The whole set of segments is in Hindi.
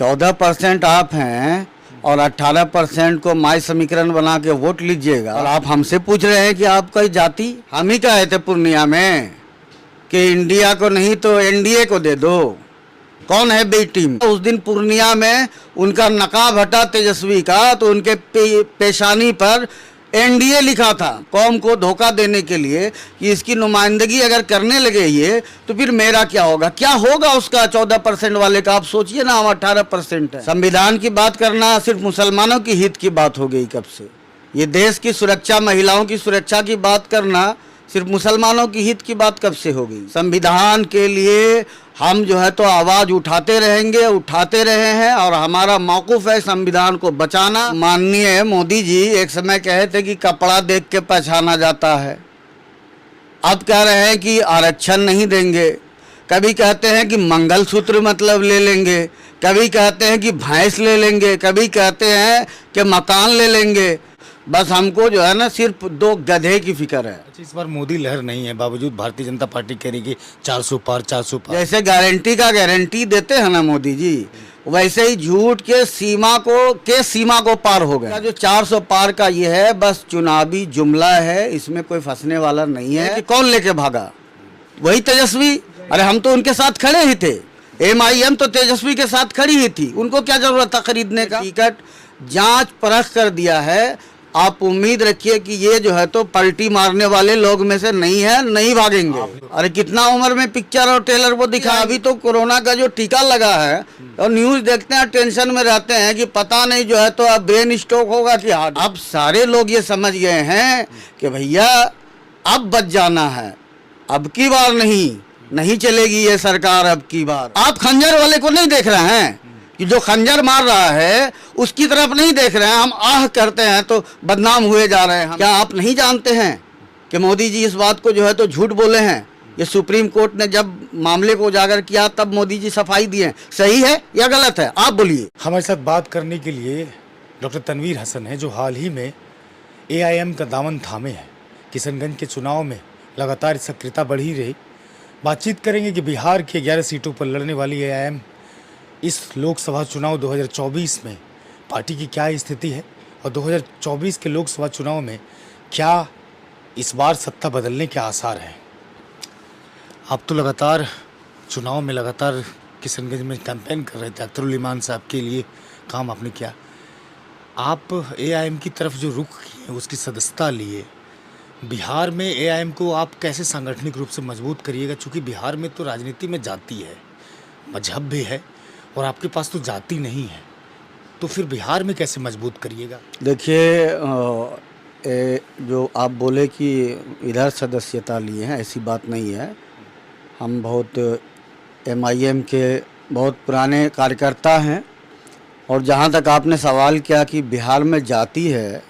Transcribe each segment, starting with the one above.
14% आप हैं और 18% को माई समीकरण बना के वोट लीजिएगा और आप हमसे पूछ रहे हैं कि आपका जाति। हम ही कहे थे पूर्णिया में कि इंडिया को नहीं तो एनडीए को दे दो। कौन है बी टीम? उस दिन पूर्णिया में उनका नकाब हटा तेजस्वी का तो उनके पेशानी पर एनडीए लिखा था। कौम को धोखा देने के लिए कि इसकी नुमाइंदगी अगर करने लगे ये तो फिर मेरा क्या होगा? क्या होगा उसका 14% वाले का? आप सोचिए ना, हम 18% है। संविधान की बात करना सिर्फ मुसलमानों की हित की बात हो गई कब से। ये देश की सुरक्षा, महिलाओं की सुरक्षा की बात करना सिर्फ मुसलमानों की हित की बात कब से हो गई? संविधान के लिए हम जो है तो आवाज उठाते रहेंगे, उठाते रहे हैं और हमारा मौक़िफ़ है संविधान को बचाना। माननीय मोदी जी एक समय कहे थे कि कपड़ा देख के पहचाना जाता है, अब कह रहे हैं कि आरक्षण नहीं देंगे। कभी कहते हैं कि मंगलसूत्र मतलब ले लेंगे, कभी कहते हैं कि भैंस ले लेंगे, कभी कहते हैं कि मकान ले लेंगे। बस हमको जो है ना सिर्फ 2 गधे की फिक्र है। अच्छा, इस बार मोदी लहर नहीं है, बावजूद भारतीय जनता पार्टी कह रही कि 400 पार 400 पार। जैसे गारंटी का गारंटी देते हैं ना मोदी जी, वैसे ही झूठ के सीमा को पार हो गया। जो 400 पार का ये है बस चुनावी जुमला है, इसमें कोई फंसने वाला नहीं है। कि कौन लेके भागा? वही तेजस्वी। अरे हम तो उनके साथ खड़े ही थे, MIM तो तेजस्वी के साथ खड़ी ही थी। उनको क्या जरूरत था खरीदने का? टिकट जांच परख कर दिया है। आप उम्मीद रखिए कि ये जो है तो पलटी मारने वाले लोग में से नहीं है, नहीं भागेंगे। अरे कितना उम्र में पिक्चर और ट्रेलर वो दिखा। अभी तो कोरोना का जो टीका लगा है और न्यूज देखते हैं, टेंशन में रहते हैं कि पता नहीं जो है तो अब ब्रेन स्ट्रोक होगा कि हार्ट। अब सारे लोग ये समझ गए हैं कि भैया अब बच जाना है, अब की बार नहीं चलेगी ये सरकार अब की बार। आप खंजर वाले को नहीं देख रहे हैं कि जो खंजर मार रहा है उसकी तरफ नहीं देख रहे हैं। हम आह करते हैं तो बदनाम हुए जा रहे हैं। क्या आप नहीं जानते हैं कि मोदी जी इस बात को जो है तो झूठ बोले हैं? ये सुप्रीम कोर्ट ने जब मामले को उजागर किया तब मोदी जी सफाई दिए। सही है या गलत है? आप बोलिए। हमारे साथ बात करने के लिए डॉक्टर तनवीर हसन है, जो हाल ही में AIM का दामन थामे हैं। किशनगंज के चुनाव में लगातार सक्रियता बढ़ी रही। बातचीत करेंगे कि बिहार के 11 सीटों पर लड़ने वाली AIM इस लोकसभा चुनाव 2024 में पार्टी की क्या स्थिति है और 2024 के लोकसभा चुनाव में क्या इस बार सत्ता बदलने के आसार हैं। आप तो लगातार चुनाव में लगातार किशनगंज में कैंपेन कर रहे थे, अख्तरुल ईमान साहब के लिए काम आपने किया। आप AIM की तरफ जो रुख किए, उसकी सदस्यता लिए, बिहार में AIM को आप कैसे सांगठनिक रूप से मजबूत करिएगा? चूँकि बिहार में तो राजनीति में जाति है, मजहब भी है और आपके पास तो जाति नहीं है, तो फिर बिहार में कैसे मजबूत करिएगा? देखिए, जो आप बोले कि इधर सदस्यता लिए हैं, ऐसी बात नहीं है। हम बहुत MIM के बहुत पुराने कार्यकर्ता हैं और जहाँ तक आपने सवाल किया कि बिहार में जाति है,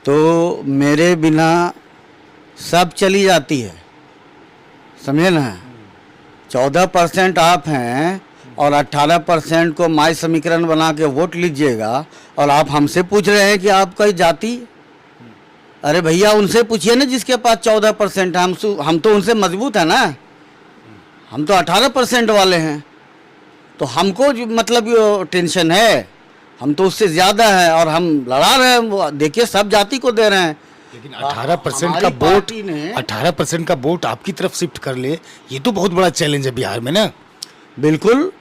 तो मेरे बिना सब चली जाती है, समझे ना। 14% आप हैं और 18% को माई समीकरण बना के वोट लीजिएगा और आप हमसे पूछ रहे हैं कि आपका जाति। अरे भैया उनसे पूछिए ना जिसके पास 14% है। हम तो उनसे मजबूत है ना, हम तो 18% वाले हैं। तो हमको मतलब टेंशन है, हम तो उससे ज़्यादा है और हम लड़ा रहे हैं। देखिए सब जाति को दे रहे हैं। लेकिन 18% का वोट आपकी तरफ शिफ्ट कर ले, ये तो बहुत बड़ा चैलेंज है बिहार में ना। बिल्कुल,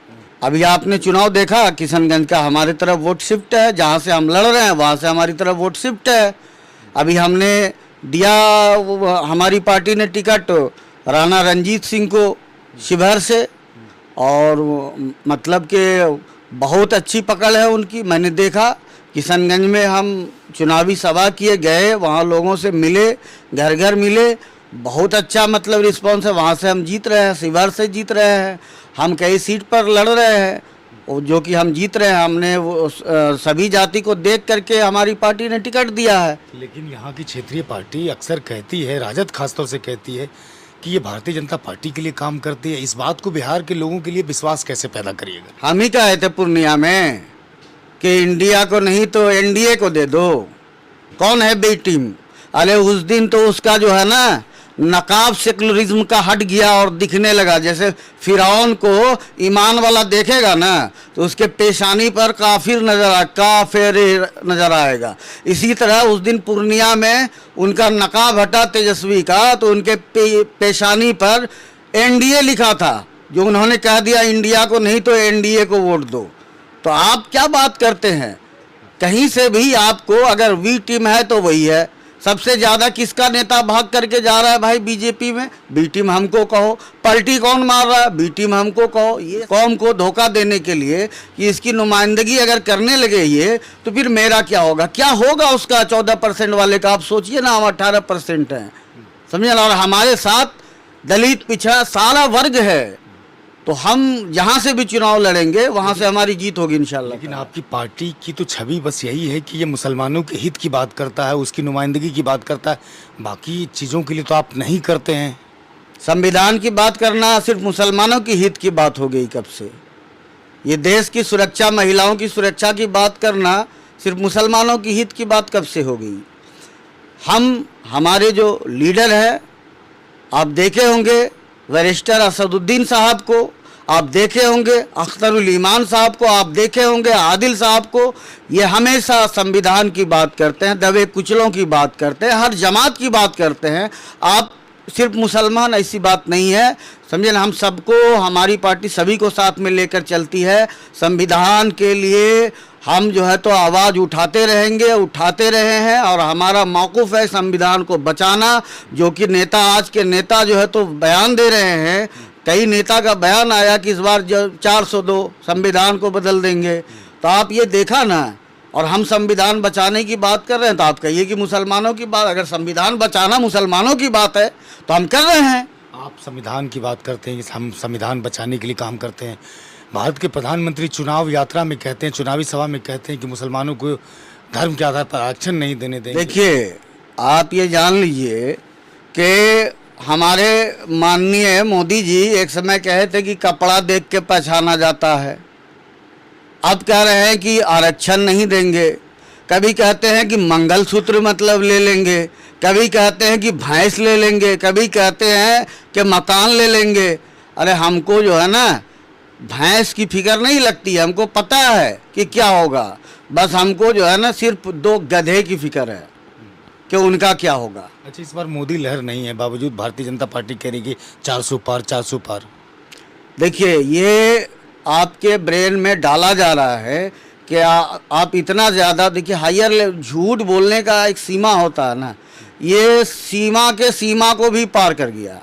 अभी आपने चुनाव देखा, किशनगंज का हमारी तरफ वोट शिफ्ट है, जहाँ से हम लड़ रहे हैं वहाँ से हमारी तरफ वोट शिफ्ट है। अभी हमने दिया, हमारी पार्टी ने टिकट राणा रंजीत सिंह को शिवहर से, और मतलब कि बहुत अच्छी पकड़ है उनकी। मैंने देखा किशनगंज में हम चुनावी सभा किए, गए वहाँ लोगों से मिले, घर घर मिले, बहुत अच्छा मतलब रिस्पांस है। वहाँ से हम जीत रहे हैं, शिवहर से जीत रहे हैं, हम कई सीट पर लड़ रहे हैं और जो कि हम जीत रहे हैं। हमने वो सभी जाति को देख करके हमारी पार्टी ने टिकट दिया है। लेकिन यहाँ की क्षेत्रीय पार्टी अक्सर कहती है, राजद खासतौर से कहती है कि ये भारतीय जनता पार्टी के लिए काम करती है। इस बात को बिहार के लोगों के लिए विश्वास कैसे पैदा करिएगा? हम ही कहे थे पूर्णिया में कि इंडिया को नहीं तो एनडीए को दे दो। कौन है बी टीम? अरे उस दिन तो उसका जो है ना नकाब सेकुलरिज्म का हट गया और दिखने लगा। जैसे फिरौन को ईमान वाला देखेगा ना तो उसके पेशानी पर काफिर नजर आएगा। इसी तरह उस दिन पूर्णिया में उनका नकाब हटा तेजस्वी का, तो उनके पेशानी पर एनडीए लिखा था, जो उन्होंने कह दिया इंडिया को नहीं तो एनडीए को वोट दो। तो आप क्या बात करते हैं? कहीं से भी आपको अगर वी टीम है तो वही है। सबसे ज़्यादा किसका नेता भाग करके जा रहा है भाई बीजेपी में? बी टीम हमको कहो। पलटी कौन मार रहा है? बी टीम हमको कहो। ये कौम को धोखा देने के लिए कि इसकी नुमाइंदगी अगर करने लगे ये, तो फिर मेरा क्या होगा? क्या होगा उसका 14% वाले का? आप सोचिए ना, हम 18% हैं, समझे ना। और हमारे साथ दलित पिछड़ा सारा वर्ग है, तो हम जहाँ से भी चुनाव लड़ेंगे वहाँ से हमारी जीत होगी इंशाल्लाह। लेकिन आपकी पार्टी की तो छवि बस यही है कि ये मुसलमानों के हित की बात करता है, उसकी नुमाइंदगी की बात करता है, बाकी चीज़ों के लिए तो आप नहीं करते हैं। संविधान की बात करना सिर्फ मुसलमानों की हित की बात हो गई कब से? ये देश की सुरक्षा, महिलाओं की सुरक्षा की बात करना सिर्फ मुसलमानों की हित की बात कब से हो गई? हमारे जो लीडर है, आप देखे होंगे बैरिस्टर असदुद्दीन साहब को, आप देखे होंगे अख्तरुल ईमान साहब को, आप देखे होंगे आदिल साहब को, ये हमेशा संविधान की बात करते हैं, दबे कुचलों की बात करते हैं, हर जमात की बात करते हैं। आप सिर्फ मुसलमान, ऐसी बात नहीं है, समझे ना। हम सबको, हमारी पार्टी सभी को साथ में लेकर चलती है। संविधान के लिए हम जो है तो आवाज़ उठाते रहेंगे, उठाते रहे हैं, और हमारा मौक़िफ़ है संविधान को बचाना। जो कि नेता, आज के नेता जो है तो बयान दे रहे हैं, कई नेता का बयान आया कि इस बार जो 402 संविधान को बदल देंगे। तो आप ये देखा ना, और हम संविधान बचाने की बात कर रहे हैं, तो आप कहिए कि मुसलमानों की बात। अगर संविधान बचाना मुसलमानों की बात है तो हम कर रहे हैं। आप संविधान की बात करते हैं कि हम संविधान बचाने के लिए काम करते हैं। भारत के प्रधानमंत्री चुनाव यात्रा में कहते हैं, चुनावी सभा में कहते हैं कि मुसलमानों को धर्म के आधार पर आरक्षण नहीं देने देंगे। देखिए, आप ये जान लीजिए कि हमारे माननीय मोदी जी एक समय कहे थे कि कपड़ा देख के पहचाना जाता है। अब कह रहे हैं कि आरक्षण नहीं देंगे। कभी कहते हैं कि मंगलसूत्र मतलब ले लेंगे, कभी कहते हैं कि भैंस ले लेंगे, कभी कहते हैं कि मकान ले लेंगे। अरे हमको जो है ना भैंस की फिक्र नहीं लगती है, हमको पता है कि क्या होगा। बस हमको जो है ना सिर्फ 2 गधे की फिक्र है कि उनका क्या होगा। अच्छा, इस बार मोदी लहर नहीं है, बावजूद भारतीय जनता पार्टी कह रही कि 400 पार 400 पार। देखिए, ये आपके ब्रेन में डाला जा रहा है कि आप इतना ज़्यादा, देखिए हायर झूठ बोलने का एक सीमा होता है ना, ये सीमा को भी पार कर गया।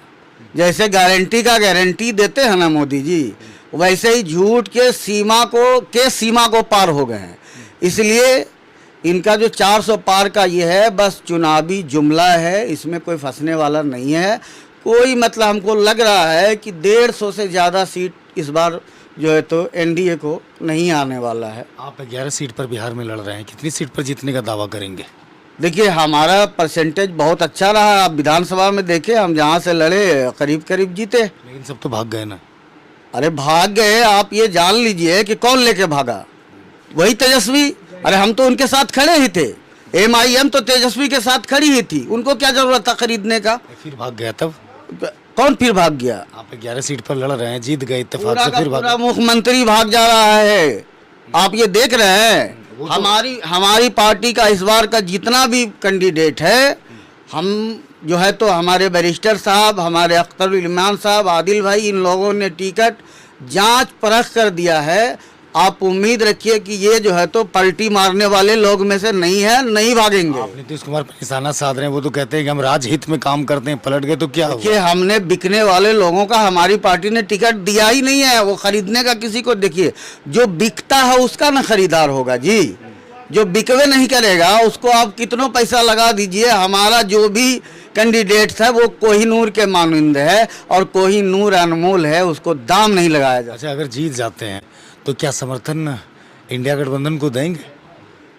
जैसे गारंटी का गारंटी देते हैं ना मोदी जी, वैसे ही झूठ के सीमा को पार हो गए हैं। इसलिए इनका जो 400 पार का ये है, बस चुनावी जुमला है, इसमें कोई फंसने वाला नहीं है। कोई मतलब हमको लग रहा है कि 150 से ज़्यादा सीट इस बार जो है तो एनडीए को नहीं आने वाला है। आप 11 सीट पर बिहार में लड़ रहे हैं, कितनी सीट पर जीतने का दावा करेंगे? देखिए, हमारा परसेंटेज बहुत अच्छा रहा। आप विधानसभा में देखे, हम जहाँ से लड़े करीब करीब जीते। लेकिन सब तो भाग गए ना। अरे भाग गए, आप ये जान लीजिए कि कौन लेके भागा? वही तेजस्वी। अरे हम तो उनके साथ खड़े ही थे, MIM तो तेजस्वी के साथ खड़ी ही थी, उनको क्या जरूरत था खरीदने का? फिर भाग गया तब? कौन फिर भाग गया? आप 11 सीट पर लड़ रहे हैं, जीत गए इत्तेफाक से, फिर पूरा मुख्यमंत्री भाग जा रहा है। आप ये देख रहे हैं। हमारी पार्टी का इस बार का जितना भी कैंडिडेट है, हम जो है तो हमारे बैरिस्टर साहब, हमारे अख्तरुल ईमान साहब, आदिल भाई, इन लोगों ने टिकट जांच परख कर दिया है। आप उम्मीद रखिए कि ये जो है तो पलटी मारने वाले लोग में से नहीं है, नहीं भागेंगे। आप नीतीश कुमार पर निशाना साध रहे हैं, वो तो कहते हैं कि हम राजहित में काम करते हैं, पलट गए तो क्या हुआ? देखिए, हमने बिकने वाले लोगों का हमारी पार्टी ने टिकट दिया ही नहीं है। वो खरीदने का किसी को, देखिए जो बिकता है उसका ना खरीदार होगा जी, जो बिकवे नहीं करेगा उसको आप कितनों पैसा लगा दीजिए। हमारा जो भी कैंडिडेट था वो कोहिनूर के मानंद है, और कोहिनूर अनमोल है, उसको दाम नहीं लगाया जाता। अच्छा, अगर जीत जाते हैं तो क्या समर्थन इंडिया गठबंधन को देंगे?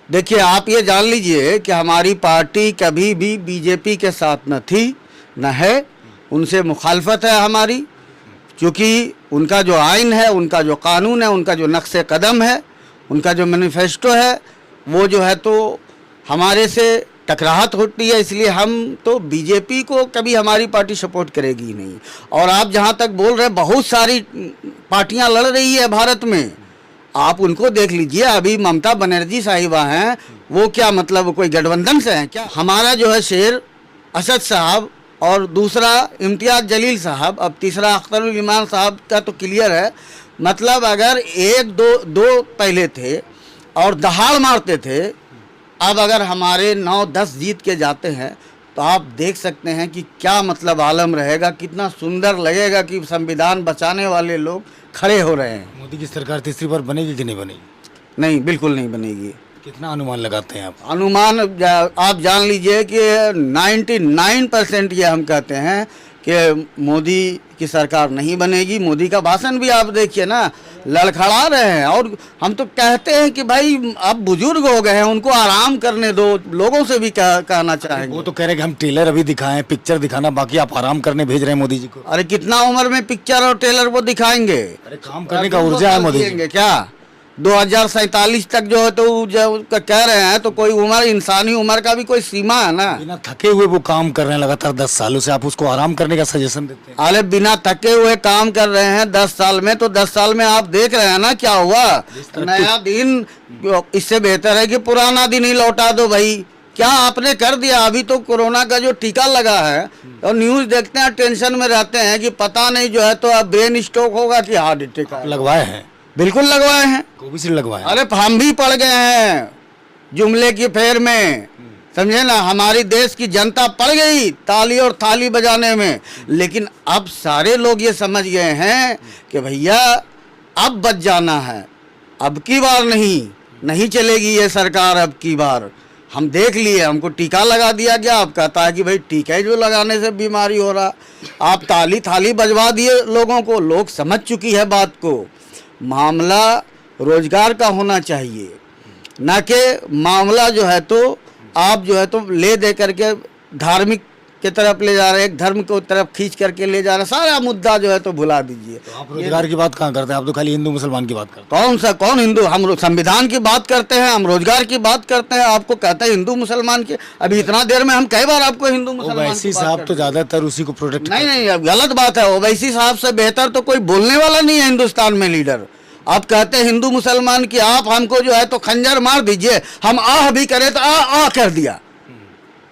देखिए, आप ये जान लीजिए कि हमारी पार्टी कभी भी बीजेपी के साथ न थी न है, उनसे मुखालफत है हमारी। क्योंकि उनका जो आइन है, उनका जो कानून है, उनका जो नक्शे कदम है, उनका जो मैनिफेस्टो है, वो जो है तो हमारे से टकराहट होती है, इसलिए हम तो बीजेपी को कभी हमारी पार्टी सपोर्ट करेगी ही नहीं। और आप जहाँ तक बोल रहे हैं बहुत सारी पार्टियां लड़ रही है भारत में, आप उनको देख लीजिए। अभी ममता बनर्जी साहिबा हैं, वो क्या मतलब कोई गठबंधन से हैं क्या? हमारा जो है शेर असद साहब और दूसरा इम्तियाज़ जलील साहब, अब तीसरा अख्तरुल इमान साहब का तो क्लियर है। मतलब अगर एक दो पहले थे और दहाड़ मारते थे, अब अगर हमारे 9-10 जीत के जाते हैं तो आप देख सकते हैं कि क्या मतलब आलम रहेगा, कितना सुंदर लगेगा कि संविधान बचाने वाले लोग खड़े हो रहे हैं। मोदी की सरकार तीसरी बार बनेगी कि नहीं बनेगी? नहीं, बिल्कुल नहीं बनेगी। कितना अनुमान लगाते हैं आप? अनुमान आप जान लीजिए कि 99% ये हम कहते हैं कि मोदी की सरकार नहीं बनेगी। मोदी का भाषण भी आप देखिए ना, लड़खड़ा रहे हैं। और हम तो कहते हैं कि भाई अब बुजुर्ग हो गए हैं, उनको आराम करने दो। लोगों से भी कहना चाहेंगे। वो तो कह रहे हैं कि हम ट्रेलर अभी दिखाएं, पिक्चर दिखाना, बाकी आप आराम करने भेज रहे हैं मोदी जी को। अरे कितना उम्र में पिक्चर और ट्रेलर वो दिखाएंगे? अरे काम करने का ऊर्जा है मोदी जी। क्या 2047 तक जो है तो जब कह रहे हैं तो कोई उम्र, इंसानी उम्र का भी कोई सीमा है ना। बिना थके हुए वो काम कर रहे हैं लगातार 10 सालों से, आप उसको आराम करने का सजेशन देते हैं? अरे बिना थके हुए काम कर रहे हैं 10 साल में, तो 10 साल में आप देख रहे हैं ना क्या हुआ। नया दिन इससे बेहतर है कि पुराना दिन ही लौटा दो भाई। क्या आपने कर दिया? अभी तो कोरोना का जो टीका लगा है और न्यूज देखते हैं, टेंशन में रहते हैं कि पता नहीं जो है तो अब ब्रेन स्ट्रोक होगा कि हार्ट अटैक। लगवाए हैं? बिल्कुल लगवाए हैं। कोविशील्ड लगवाए? अरे हम भी पड़ गए हैं जुमले की फेर में, समझे ना। हमारी देश की जनता पड़ गई ताली और थाली बजाने में। लेकिन अब सारे लोग ये समझ गए हैं कि भैया अब बच जाना है, अब की बार नहीं चलेगी ये सरकार। अब की बार हम देख लिए, हमको टीका लगा दिया गया। अब कहता है कि भाई टीका जो लगाने से बीमारी हो रहा। आप ताली थाली बजवा दिए लोगों को, लोग समझ चुकी है बात को। मामला रोजगार का होना चाहिए, ना कि मामला जो है तो आप जो है तो ले दे करके धार्मिक की तरफ ले जा रहे हैं, एक धर्म को तरफ खींच करके ले जा रहे हैं। सारा मुद्दा जो है तो भुला दीजिए। तो आप रोजगार की बात कहाँ करते हैं? आप तो खाली हिंदू मुसलमान की बात करते हैं। कौन हिंदू? हम संविधान की बात करते हैं, हम रोजगार की बात करते हैं। आपको कहते हैं हिंदू मुसलमान की। अभी इतना देर में हम कई बार आपको हिंदू मुसलमान ओवैसी साहब तो ज्यादातर उसी को प्रोटेक्ट। नहीं, गलत बात है। ओवैसी साहब से बेहतर तो कोई बोलने वाला नहीं है हिंदुस्तान में लीडर। आप कहते हैं हिंदू मुसलमान की, आप हमको जो है तो खंजर मार दीजिए, हम आह भी करें तो आ कर दिया।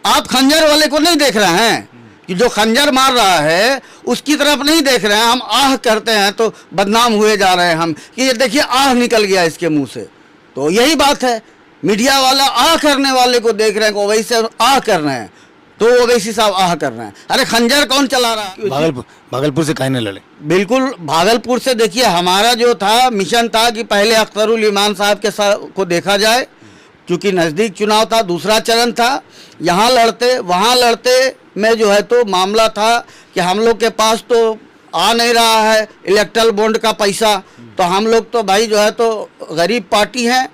आप खंजर वाले को नहीं देख रहे हैं कि जो खंजर मार रहा है उसकी तरफ नहीं देख रहे हैं। हम आह करते हैं तो बदनाम हुए जा रहे हैं हम कि ये देखिए आह निकल गया इसके मुंह से। तो यही बात है, मीडिया वाला आह करने वाले को देख रहे हैं कि ओवैसी आह कर रहे हैं, तो ओवैसी साहब आह कर रहे हैं। अरे खंजर कौन चला रहा है? भागलपुर से कहने लड़े? बिल्कुल भागलपुर से। देखिए हमारा जो था मिशन था कि पहले अख्तरुल ईमान साहब के साथ को देखा जाए, क्योंकि नज़दीक चुनाव था, दूसरा चरण था। यहाँ लड़ते वहाँ लड़ते में जो है तो मामला था कि हम लोग के पास तो आ नहीं रहा है इलेक्ट्रल बॉन्ड का पैसा, तो हम लोग तो भाई जो है तो गरीब पार्टी हैं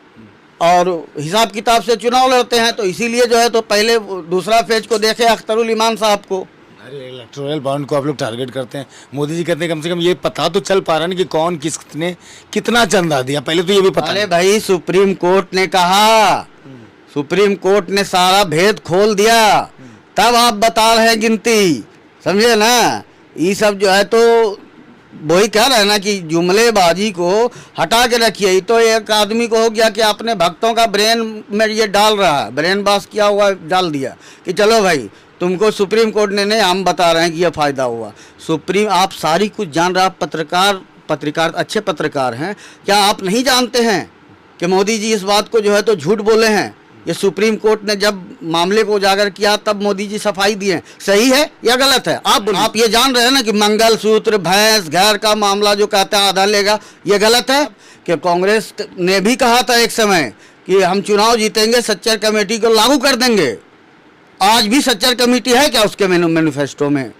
और हिसाब किताब से चुनाव लड़ते हैं। तो इसीलिए जो है तो पहले दूसरा फेज को देखे अख्तरुल ईमान साहब को। अरे इलेक्टोरल बॉन्ड को आप लोग टारगेट करते हैं। मोदी जी कहते हैं कम से कम ये पता तो चल पा रहा है कि कौन किसने कितना चंदा दिया, पहले तो ये भी पता। अरे भाई सुप्रीम कोर्ट ने कहा, सुप्रीम कोर्ट ने सारा भेद खोल दिया, तब आप बता रहे हैं गिनती, समझे ना। ये सब जो है तो वही कह रहे हैं ना कि जुमलेबाजी को हटा के रखिए। तो एक आदमी को हो गया कि अपने भक्तों का ब्रेन में ये डाल रहा है, ब्रेन वॉश किया हुआ डाल दिया कि चलो भाई तुमको सुप्रीम कोर्ट ने नहीं, हम बता रहे हैं कि ये फ़ायदा हुआ। सुप्रीम आप सारी कुछ जान रहा, पत्रकार अच्छे पत्रकार हैं, क्या आप नहीं जानते हैं कि मोदी जी इस बात को जो है तो झूठ बोले हैं? ये सुप्रीम कोर्ट ने जब मामले को उजागर किया तब मोदी जी सफाई दिए। सही है या गलत है? आप ये जान रहे हैं ना कि मंगलसूत्र, भैंस, घर का मामला जो कहते हैं आधा लेगा, ये गलत है। कि कांग्रेस ने भी कहा था एक समय कि हम चुनाव जीतेंगे, सच्चर कमेटी को लागू कर देंगे। आज भी सच्चर कमेटी है क्या उसके मैनिफेस्टो में?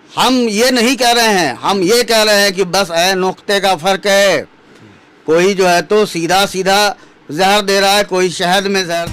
हम ये नहीं कह रहे हैं, हम ये कह रहे हैं कि बस है नुक्ते का फर्क है। कोई जो है तो सीधा सीधा जहर दे रहा है, कोई शहद में जहर।